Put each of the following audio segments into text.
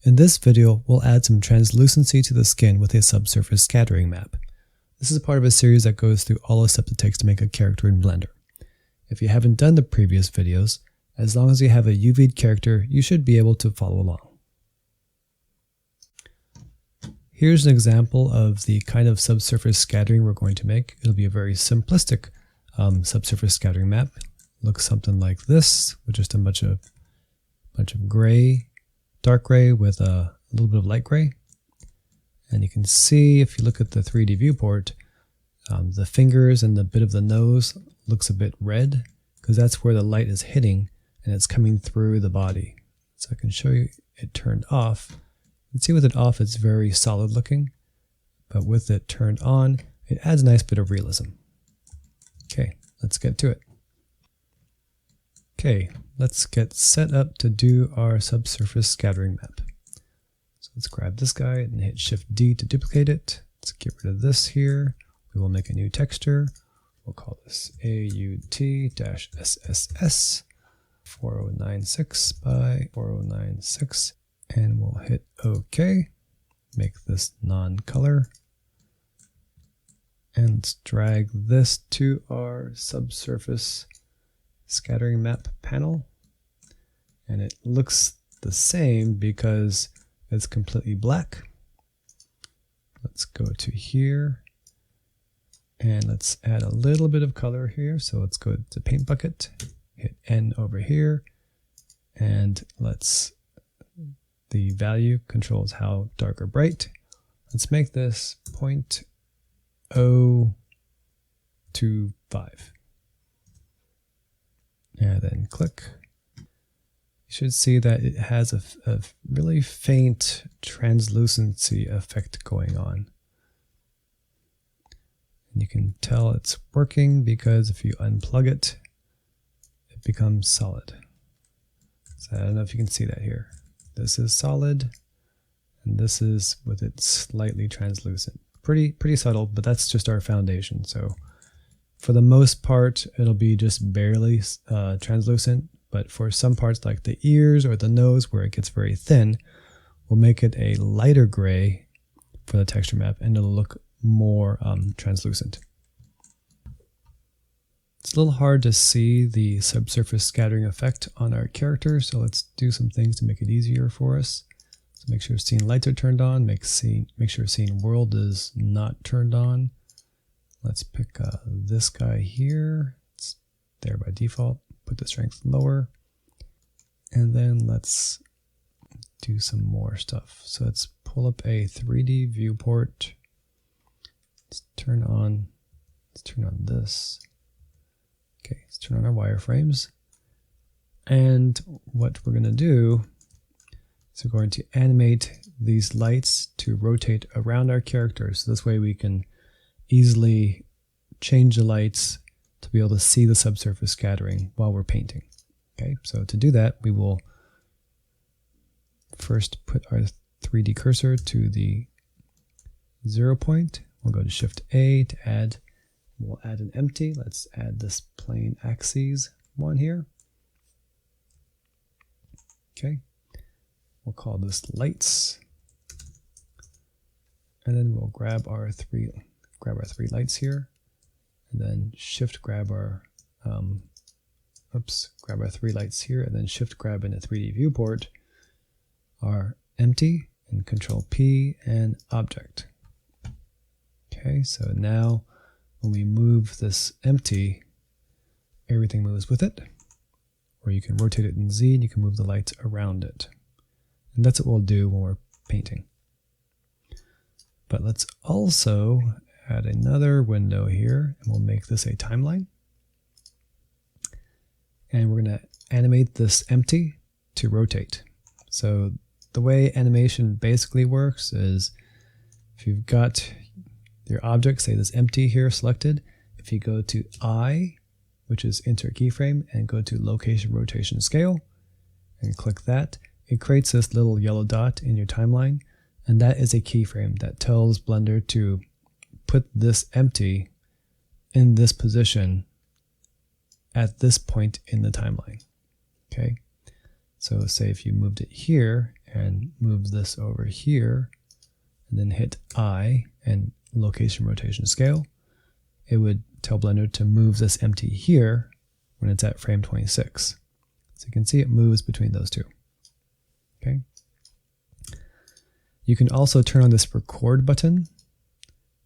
In this video, we'll add some translucency to the skin with a subsurface scattering map. This is part of a series that goes through all the steps it takes to make a character in Blender. If you haven't done the previous videos, as long as you have a UV'd character, you should be able to follow along. Here's an example of the kind of subsurface scattering we're going to make. It'll be a very simplistic subsurface scattering map. Looks something like this, with just a bunch of gray, dark gray with a little bit of light gray. And you can see, if you look at the 3D viewport, the fingers and the bit of the nose looks a bit red, because that's where the light is hitting and it's coming through the body. So I can show you it turned off. You can see with it off it's very solid looking, but with it turned on, it adds a nice bit of realism. Okay, let's get to it. Okay, let's get set up to do our subsurface scattering map. So let's grab this guy and hit Shift D to duplicate it. Let's get rid of this here. We will make a new texture. We'll call this AUT-SSS 4096 by 4096, and we'll hit OK. Make this non-color. And let's drag this to our subsurface scattering map panel, and it looks the same because it's completely black. Let's go to here and let's add a little bit of color here. So let's go to paint bucket, hit N over here, and the value controls how dark or bright. Let's make this 0.025. And then click. You should see that it has a really faint translucency effect going on. And you can tell it's working because if you unplug it, it becomes solid. So I don't know if you can see that here. This is solid, and this is with it slightly translucent. Pretty subtle, but that's just our foundation. So for the most part, it'll be just barely translucent, but for some parts like the ears or the nose where it gets very thin, we'll make it a lighter gray for the texture map, and it'll look more translucent. It's a little hard to see the subsurface scattering effect on our character, so let's do some things to make it easier for us. So make sure scene lights are turned on, make sure scene world is not turned on. Let's pick this guy here. It's there by default. Put the strength lower. And then let's do some more stuff. So let's pull up a 3D viewport. Let's turn on this. Okay, let's turn on our wireframes. And what we're going to do is we're going to animate these lights to rotate around our character. So this way we can easily change the lights to be able to see the subsurface scattering while we're painting. Okay, so to do that, we will first put our 3D cursor to the 0 point. We'll go to Shift A to add. We'll add an empty. Let's add this plane axes one here. Okay, we'll call this lights, and then we'll grab our three lights here, and then shift grab our grab our 3 lights here, and then shift grab in a 3D viewport our empty, and Control P and object. Okay, so now when we move this empty, everything moves with it, or you can rotate it in Z and you can move the lights around it. And that's what we'll do when we're painting. But let's also add another window here, and we'll make this a timeline. And we're going to animate this empty to rotate. So the way animation basically works is if you've got your object, say this empty here selected, if you go to I, which is insert keyframe, and go to location rotation scale, and click that, it creates this little yellow dot in your timeline, and that is a keyframe that tells Blender to put this empty in this position at this point in the timeline. Okay, so say if you moved it here and move this over here, and then hit I and location, rotation, scale, it would tell Blender to move this empty here when it's at frame 26. So you can see it moves between those two. Okay. You can also turn on this record button,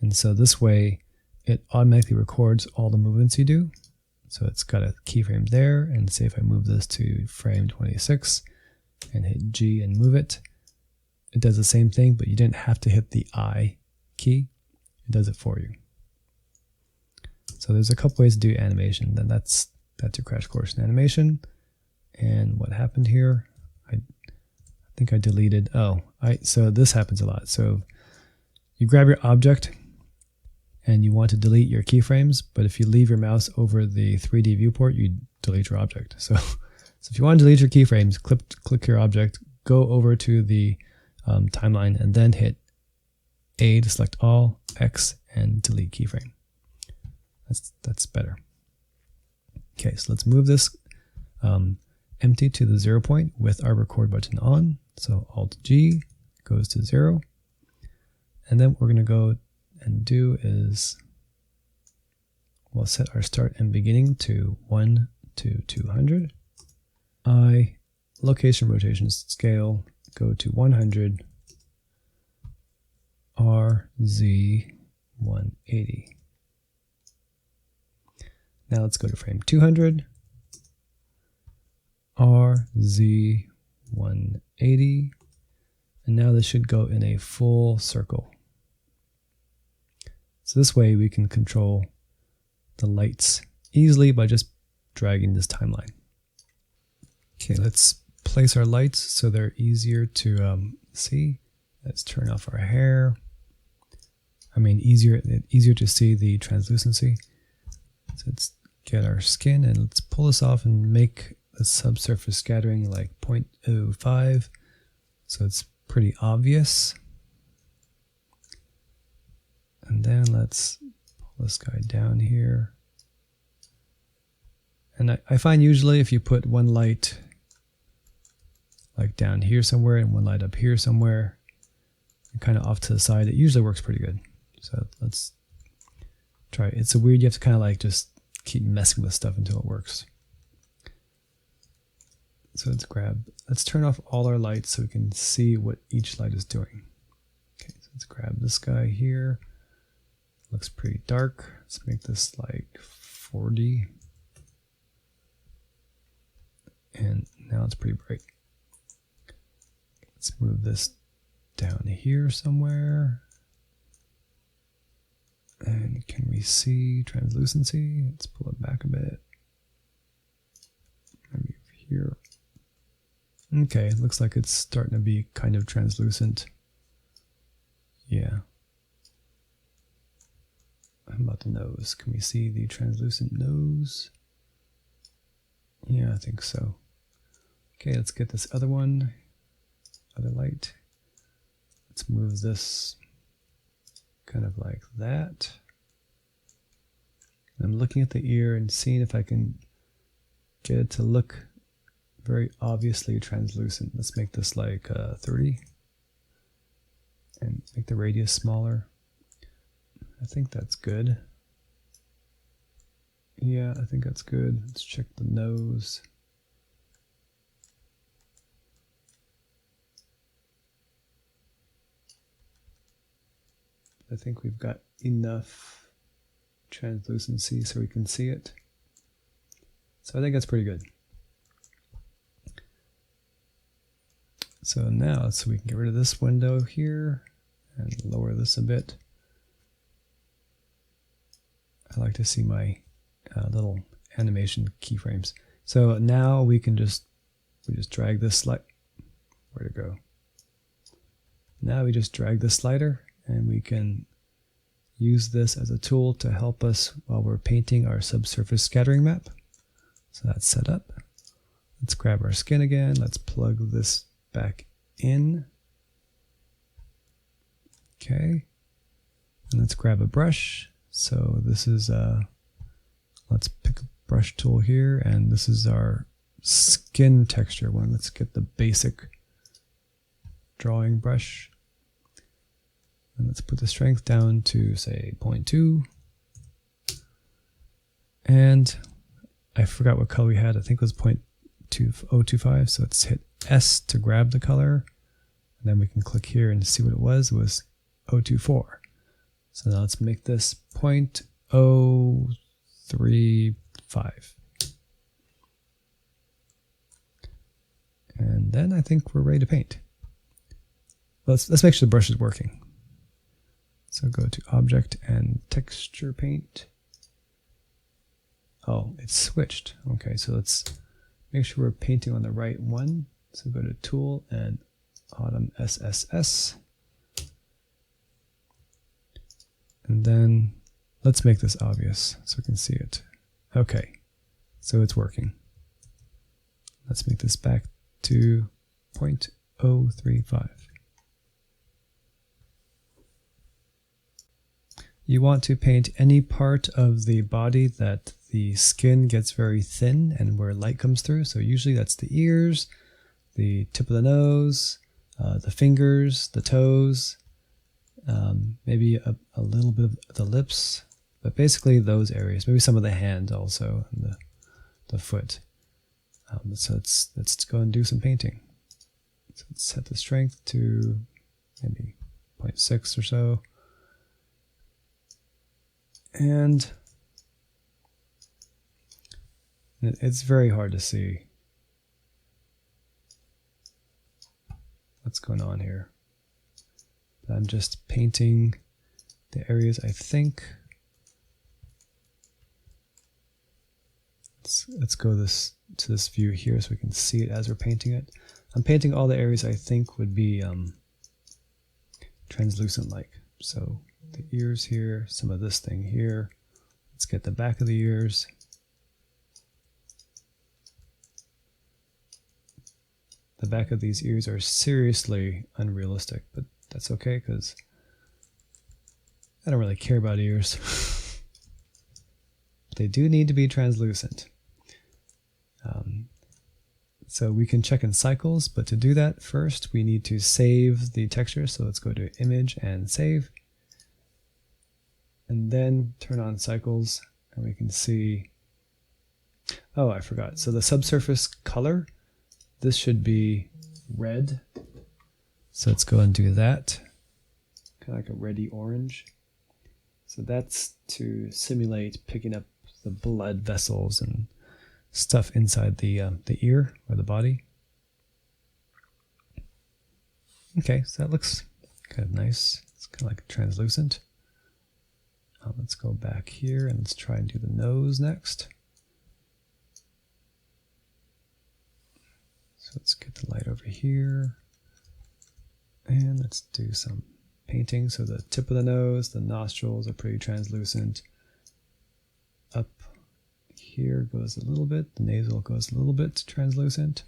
and so this way it automatically records all the movements you do. So it's got a keyframe there, and say if I move this to frame 26 and hit G and move it, it does the same thing, but you didn't have to hit the I key. It does it for you. So there's a couple ways to do animation. Then that's your crash course in animation. And what happened here? I think I deleted. So this happens a lot. So you grab your object and you want to delete your keyframes, but if you leave your mouse over the 3D viewport, you delete your object. So if you want to delete your keyframes, click your object, go over to the timeline, and then hit A to select all, X, and delete keyframe. That's better. Okay, so let's move this empty to the 0 point with our record button on. So Alt G goes to 0. And then what we're going to go and do is we'll set our start and beginning to 1 to 200. I location, rotation, scale go to 100. R, Z, 180. Now let's go to frame 200. R, Z, 180. And now this should go in a full circle. So this way we can control the lights easily by just dragging this timeline. Okay, let's place our lights so they're easier to see. Let's turn off our hair. Easier to see the translucency. So let's get our skin and let's pull this off and make the subsurface scattering like 0.05. So it's pretty obvious. And then let's pull this guy down here. And I find usually if you put one light like down here somewhere and one light up here somewhere, and kind of off to the side, it usually works pretty good. So let's try it. It's so weird, you have to kind of like just keep messing with stuff until it works. So let's turn off all our lights so we can see what each light is doing. Okay, so let's grab this guy here. Looks pretty dark. Let's make this like 40. And now it's pretty bright. Let's move this down here somewhere. And can we see translucency? Let's pull it back a bit. Maybe here. Okay, it looks like it's starting to be kind of translucent. Yeah. How about the nose? Can we see the translucent nose? Yeah, I think so. Okay, let's get this other one. Other light. Let's move this kind of like that. I'm looking at the ear and seeing if I can get it to look very obviously translucent. Let's make this like 30 and make the radius smaller. I think that's good. Yeah, I think that's good. Let's check the nose. I think we've got enough translucency so we can see it. So I think that's pretty good. So now, so we can get rid of this window here and lower this a bit. I like to see my little animation keyframes. So now we just drag this slider. Where'd it go? Now we just drag this slider and we can use this as a tool to help us while we're painting our subsurface scattering map. So that's set up. Let's grab our skin again. Let's plug this back in. Okay. And let's grab a brush. So this is, let's pick a brush tool here, and this is our skin texture one. Let's get the basic drawing brush. And let's put the strength down to say 0.2. And I forgot what color we had. I think it was 0.2025. So let's hit S to grab the color. And then we can click here and see what it was. It was 024. So now let's make this 0.035. And then I think we're ready to paint. Let's make sure the brush is working. So go to Object and Texture Paint. Oh, it's switched. Okay, so let's make sure we're painting on the right one. So go to Tool and Autumn SSS. And then let's make this obvious so we can see it. Okay, so it's working. Let's make this back to 0.035. You want to paint any part of the body that the skin gets very thin and where light comes through. So usually that's the ears, the tip of the nose, the fingers, the toes, maybe a little bit of the lips, but basically those areas, maybe some of the hand also, and the foot. So let's go and do some painting. So let's set the strength to maybe 0.6 or so. And it's very hard to see what's going on here. But I'm just painting the areas I think. Let's go to this view here so we can see it as we're painting it. I'm painting all the areas I think would be translucent like. So the ears here, some of this thing here. Let's get the back of the ears. The back of these ears are seriously unrealistic, but that's okay because I don't really care about ears. They do need to be translucent. So we can check in cycles, but to do that first we need to save the texture. So let's go to Image and Save. And then turn on cycles and we can see, oh, I forgot. So the subsurface color, this should be red. So let's go and do that. Kind of like a reddy orange. So that's to simulate picking up the blood vessels and stuff inside the ear or the body. Okay, so that looks kind of nice. It's kind of like translucent. Let's go back here and let's try and do the nose next. So let's get the light over here. And let's do some painting. So the tip of the nose, the nostrils are pretty translucent. Up here goes a little bit. The nasal goes a little bit translucent.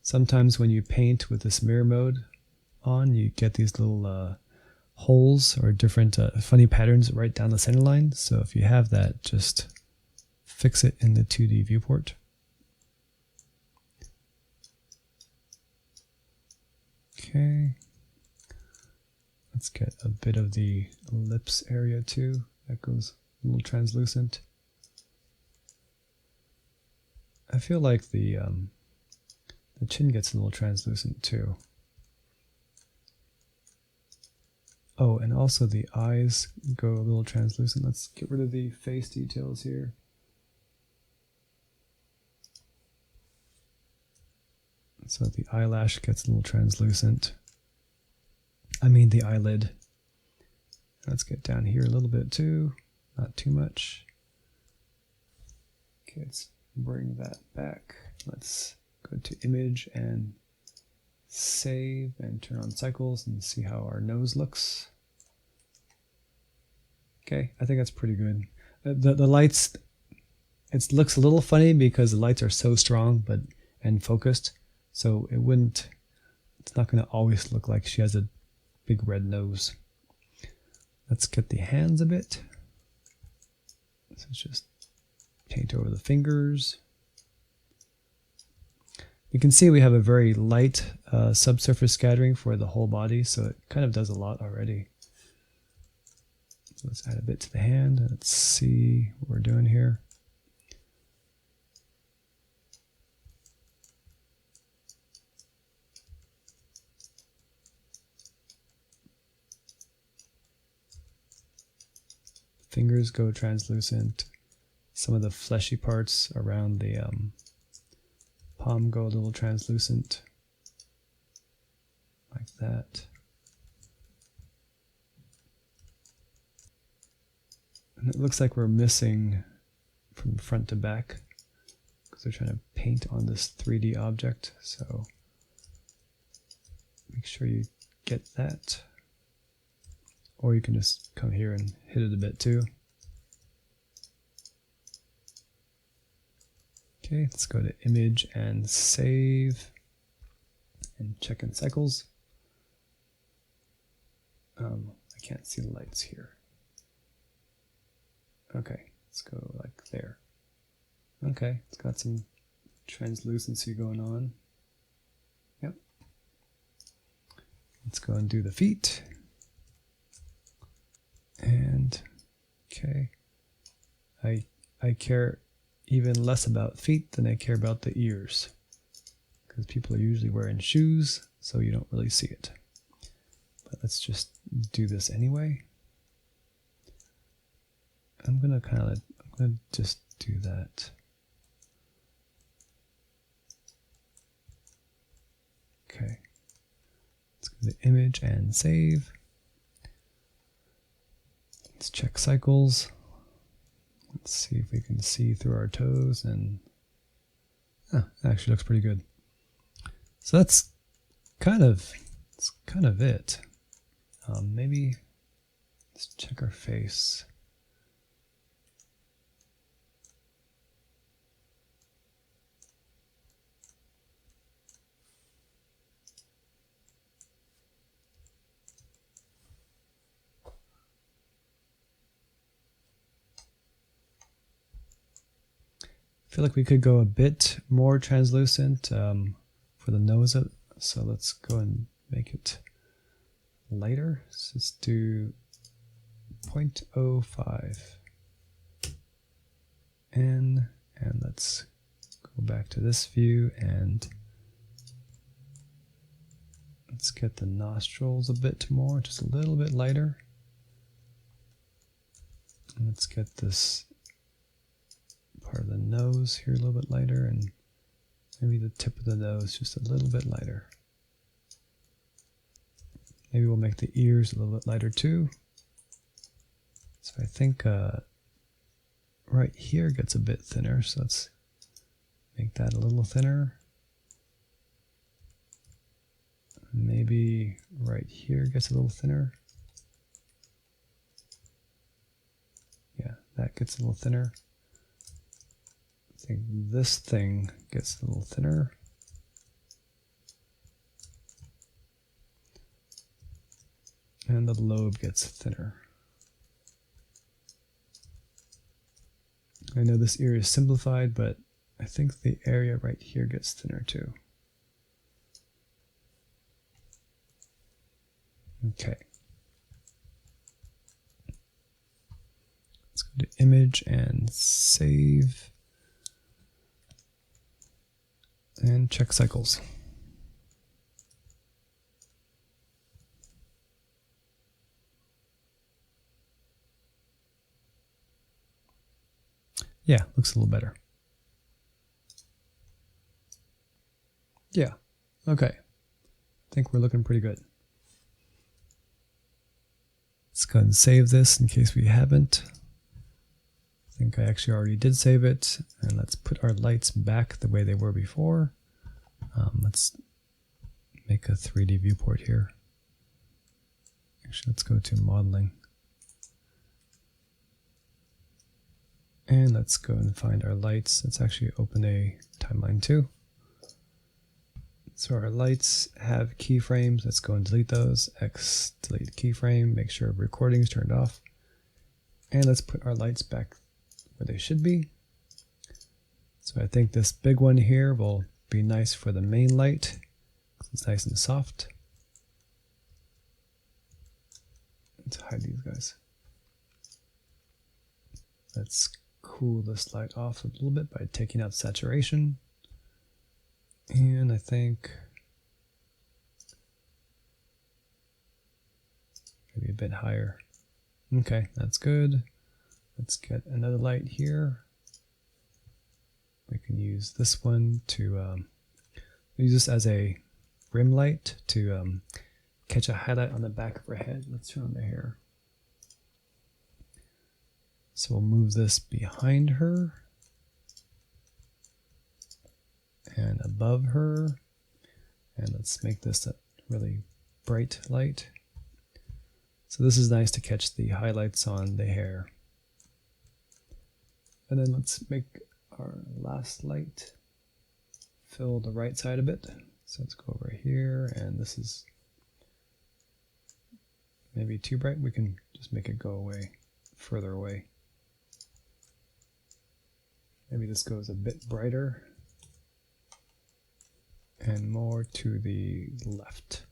Sometimes when you paint with this mirror mode on, you get these little holes or different funny patterns right down the center line. So if you have that, just fix it in the 2D viewport. Okay. Let's get a bit of the lips area too. That goes a little translucent. I feel like the chin gets a little translucent too. Oh, and also the eyes go a little translucent. Let's get rid of the face details here. So the eyelash gets a little translucent. I mean the eyelid. Let's get down here a little bit too. Not too much. Okay, let's bring that back. Let's go to Image and Save and turn on cycles and see how our nose looks. Okay, I think that's pretty good. The lights, it looks a little funny because the lights are so strong and focused, so it's not going to always look like she has a big red nose. Let's get the hands a bit. So it's just paint over the fingers. You can see we have a very light subsurface scattering for the whole body, so it kind of does a lot already. So let's add a bit to the hand. Let's see what we're doing here. Fingers go translucent. Some of the fleshy parts around the palm go a little translucent, like that. And it looks like we're missing from front to back because they're trying to paint on this 3D object. So make sure you get that. Or you can just come here and hit it a bit too. Okay, let's go to image and save and check in cycles. I can't see the lights here. Okay, let's go like there. Okay, it's got some translucency going on. Yep. Let's go and do the feet. And okay, I care even less about feet than I care about the ears, because people are usually wearing shoes, so you don't really see it. But let's just do this anyway. I'm gonna just do that. Okay, let's go to image and save. Let's check cycles. Let's see if we can see through our toes, and it actually looks pretty good. So that's kind of it. Maybe let's check our face. I feel like we could go a bit more translucent for the nose, so let's go and make it lighter. So let's do 0.05 N, and let's go back to this view and let's get the nostrils a bit more, just a little bit lighter. And let's get this part of the nose here a little bit lighter, and maybe the tip of the nose just a little bit lighter. Maybe we'll make the ears a little bit lighter too. So I think right here gets a bit thinner, so let's make that a little thinner. Maybe right here gets a little thinner. Yeah, that gets a little thinner. I think this thing gets a little thinner. And the lobe gets thinner. I know this ear is simplified, but I think the area right here gets thinner too. Okay. Let's go to image and save. And check cycles. Yeah, looks a little better. Yeah, okay. I think we're looking pretty good. Let's go ahead and save this in case we haven't. I think I actually already did save it. And let's put our lights back the way they were before. Let's make a 3D viewport here. Actually, let's go to modeling. And let's go and find our lights. Let's actually open a timeline too. So our lights have keyframes. Let's go and delete those. X, delete keyframe. Make sure recording is turned off. And let's put our lights back where they should be. So I think this big one here will be nice for the main light. It's nice and soft. Let's hide these guys. Let's cool this light off a little bit by taking out saturation. And I think maybe a bit higher. Okay, that's good. Let's get another light here. We can use this one to use this as a rim light to catch a highlight on the back of her head. Let's turn on the hair. So we'll move this behind her and above her, and let's make this a really bright light. So this is nice to catch the highlights on the hair. And then let's make our last light fill the right side a bit. So let's go over here, and this is maybe too bright. We can just make it go away, further away. Maybe this goes a bit brighter and more to the left.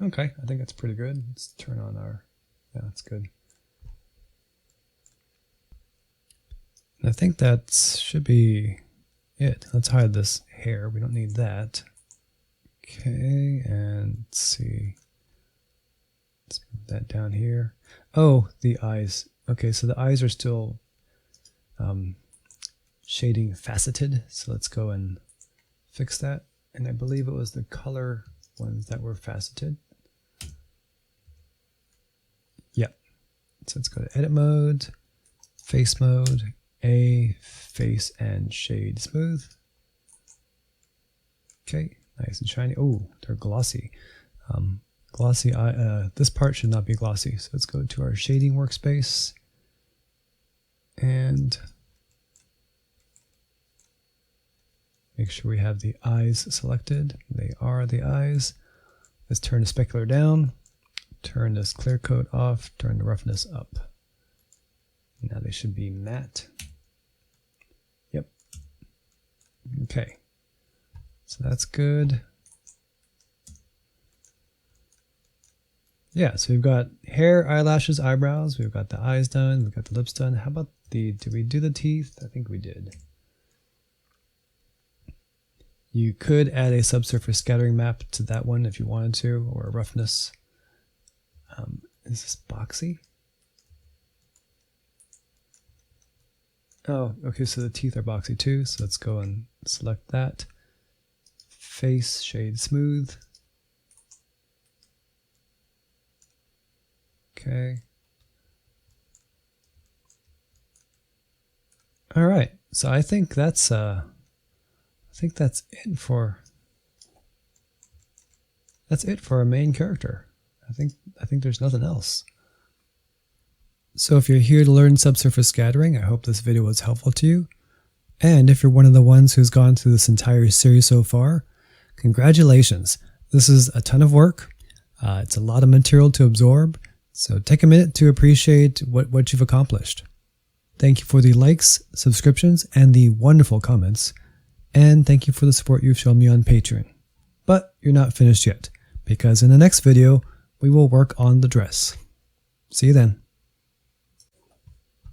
Okay, I think that's pretty good. Let's turn on our, yeah, that's good. And I think that should be it. Let's hide this hair. We don't need that. Okay, and let's see. Let's move that down here. Oh, the eyes. Okay, so the eyes are still shading faceted. So let's go and fix that. And I believe it was the color ones that were faceted. Yep. So let's go to edit mode, face mode, face and shade smooth. Okay, nice and shiny. Oh, they're glossy. Glossy eye, this part should not be glossy. So let's go to our shading workspace and make sure we have the eyes selected. They are the eyes. Let's turn the specular down, turn this clear coat off, turn the roughness up. Now they should be matte. Yep. Okay. So that's good. Yeah, so we've got hair, eyelashes, eyebrows. We've got the eyes done. We've got the lips done. How about did we do the teeth? I think we did. You could add a subsurface scattering map to that one if you wanted to, or a roughness. Is this boxy? Oh, okay, so the teeth are boxy too. So let's go and select that. Face, shade smooth. Okay. All right. So I think that's it for our main character. I think there's nothing else. So if you're here to learn subsurface scattering, I hope this video was helpful to you. And if you're one of the ones who's gone through this entire series so far, congratulations. This is a ton of work. It's a lot of material to absorb. So take a minute to appreciate what you've accomplished. Thank you for the likes, subscriptions, and the wonderful comments. And thank you for the support you've shown me on Patreon. But you're not finished yet, because in the next video, we will work on the dress. See you then.